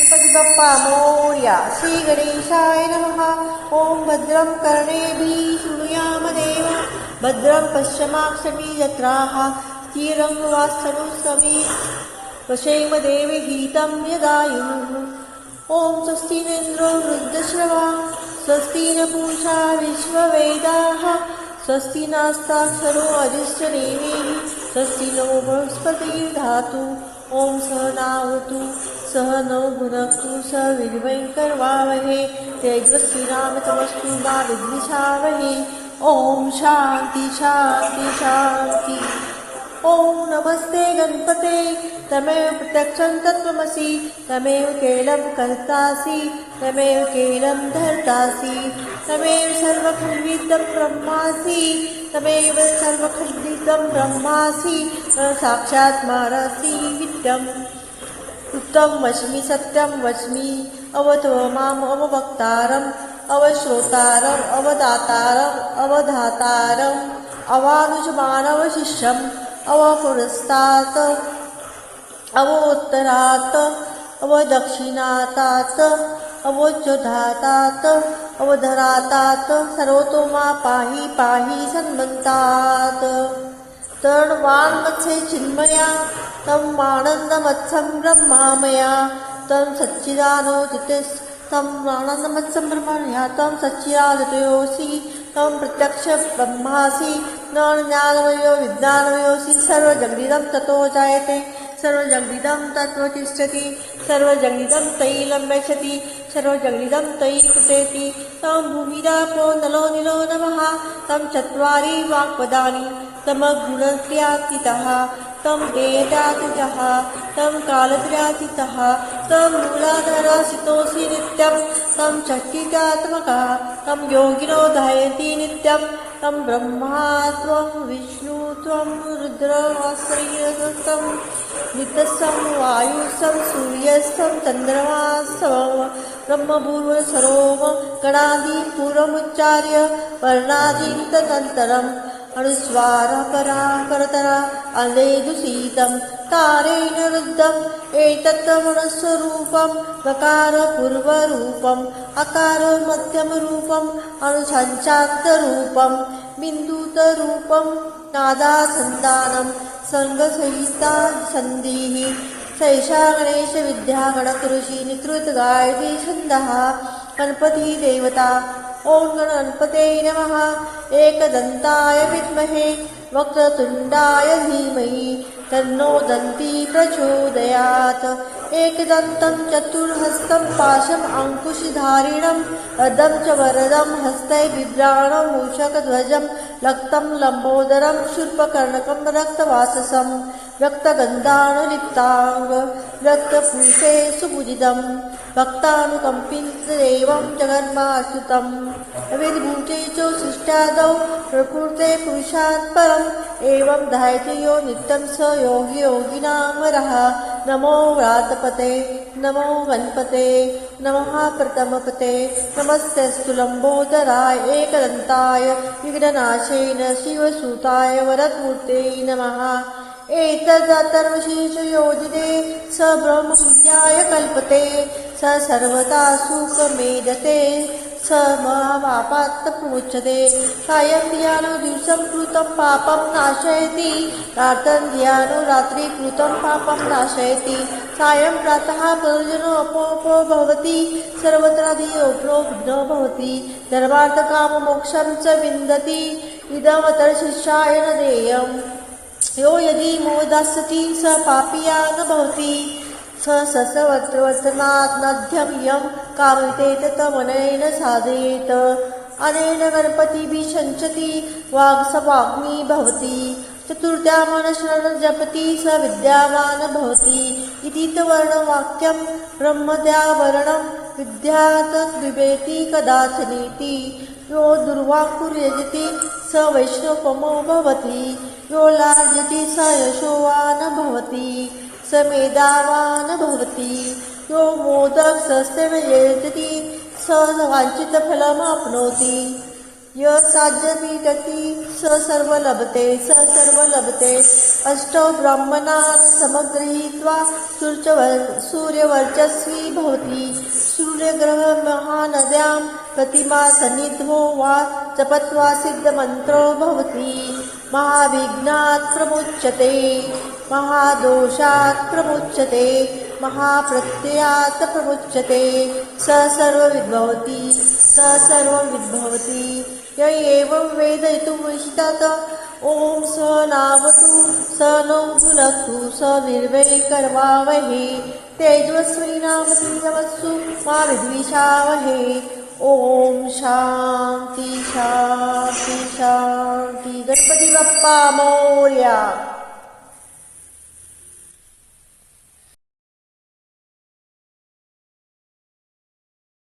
गणपती बाप्पा मोरया. श्री गणेशाय नमः. ओम भद्रं कर्णेभिः शृणुयाम देव, भद्रं पश्चिमाक्षमी जत्राः स्थिरंवास्तनुस्समी वशेम देवी गीतं यदायुः. ओम स्वस्ति न इन्द्रो वृद्धश्रवा, स्वस्ति न पूषा विश्ववेदाः, स्वस्ति नास्ताक्षरो अदिष्टनेमिः, स्वस्ति नो बृहस्पतिर्धातु. ओम सहनावतु सहनौ भुनक्तु सह वीर्यङ्करवावहै, तेजस्विनामतमस्तु मा विद्विषावहै. ओम शांती शांती शांती. ओम नमस्ते गणपते, तमेव प्रत्यक्षं तत्त्वमसि, तमेव केवलं कर्तासि, तमेव केवलं धर्तासि, तमेव सर्वखण्डितं ब्रह्मासि, तमेव सर्वखण्डितं ब्रह्मासि, साक्षात् मानसि विद्यम्. उत्तम वच्मि सत्यं वच्मि, अवतो माम् अववक्तारम्, अवश्रोतारम्, अवदातारम्, अवधातारम्, अवानुजमानवशिष्यम्, अवपुरस्तात्, अवोत्तरात्, अवदक्षिणातात्, अवोच्चधातात्, अवधरातात्, सर्वतो मा पाहि पाहि सन्मन्तात्. तर्णवान्मत्से चिन्मया, तं आनन्दमत्सं ब्रह्मामया, तं सच्चिदानोदितस्, तं आनन्दमत्सं ब्रह्मण्या, तं सच्चिदानतयोऽसि, तं प्रत्यक्ष ब्रह्मासि, न ज्ञानमयो विज्ञानमयोऽसि. सर्वजगदिदं ततो जायते, सर्वजगदिदं ततो तिष्ठति, सर्वजगदिदं तयि लम्ब्यति, सर्वजगदिदं तयि कृतेति. तं भूमिरापो नलो निलो नमः, तं चत्वारि वाक्पदानि, तमगुणत्यातीतः, तं देयतातीतः, तं कालत्रयातीतः, तं मूलाधारस्थितोऽसि नित्यं, तं चट्टिकात्मकः, तं योगिनो ध्यायन्ति नित्यं. तं ब्रह्मा त्वं विष्णु त्वं रुद्रमाश्रयस्तं, नित्यस्तं वायुस्तं सूर्यस्तं चन्द्रमास्तं, ब्रह्मभूर्वसरोम गणादिपूर्वमुच्चार्य वर्णादीं तदन्तरम् अनुस्वारः पराकरतरा अलेदुषितं तारेण रुद्धम्. एतत्त्वमनुस्वरूपं नकारपूर्वरूपम्, अकारमध्यमरूपम्, अनुसञ्चान्तरूपम्, बिन्दुतरूपं, नादासन्धानं, सङ्गसहिता सन्धिः. सैषा गणेशविद्या गणतरुषि निकृतगायत्री छन्दः. गणपति देवता. ओम गणपते नमः. एकदन्ताय विद्महे वक्रतुण्डाय धीमहि, तन्नो दन्ती प्रचोदयात्. एकदन्तं चतुर्हस्तं पाशम् अंकुशधारिणम्, अदं च वरदं हस्तै बिभ्राणं मूषकध्वजं, लक्तं लम्बोदरं शूर्पकर्णकं रक्तवाससं, रक्तगन्धानुलिप्ताङ्ग, रक्तपूषे सुपूजितं, भक्तानुकम्पितदेवं जगन्मास्तुतं. विद्भूते च सृष्टादौ प्रकृते पुरुषात् परम्, एवं ध्यायते यो नित्यं स योगी योगिनामरः. नमो व्रातपते, नमो गणपते, नमः प्रथमपते, नमस्तेऽस्तु लम्बोदराय एकदन्ताय विघ्ननाशेन शिवसुताय वरदमूर्ते नमः. एतदथर्वशीर्षयोजिते स ब्रह्मविद्याय कल्पते, स सर्वदा सुखमेधते, स महापापात् प्रमुच्यते. सायं ध्यानो दिवसं कृतं पापं नाशयति, रात्रं ध्यानो रात्रि कृतं पापं नाशयति. सायं प्रातः प्रयोजनो अपोपो भवति, सर्वत्राधियोपनो विघ्नो भवति. धर्मार्थकाममोक्षं च विन्दति, इदमतरशिष्याय न देयम्. यो यदि मोदास्यति स पापीया न भवति, स ससवर्तनात् नध्यं यं कामयते तमनेन साधयेत्. अनेन गणपतिभिः सञ्चति वाग्सवाग्मी भवति. चतुर्द्यामनशरणं जपति स विद्यावान् भवति. इति वर्णवाक्यं ब्रह्मद्यावरणं विद्यात् बिभेति कदाचनेति. यो दुर्वाक्कुर्यजति स वैष्णवपमो भवति, यो लार्जति स यशोवान् भवति, स मेधावान् भवति. यो मोदकशस्त्रेण यजति स वाञ्छितफलमाप्नोति. य साध्यपीठती स सर्व लभते अष्टौ ब्राह्मणान् समगृहीत्वा सूर्यवर्चस्वी भवति सूर्यग्रह महानद्यां प्रतिमा सन्निधो वा जपत्वा सिद्धमन्त्रो भवति महाविघ्नात् प्रमुच्यते महादोषात् प्रमुच्यते महाप्रत्ययात् प्रमुच्यते स सर्वविद्भवति य एवं वेदयितुमिष्टत् ॐ स नावतु स नो भुनक्तु स निर्वै कर्वावहे तेजस्विनामस्तु मा विद्विषावहे ॐ शान्ति शान्ति शान्ति गणपती बाप्पा मोरया।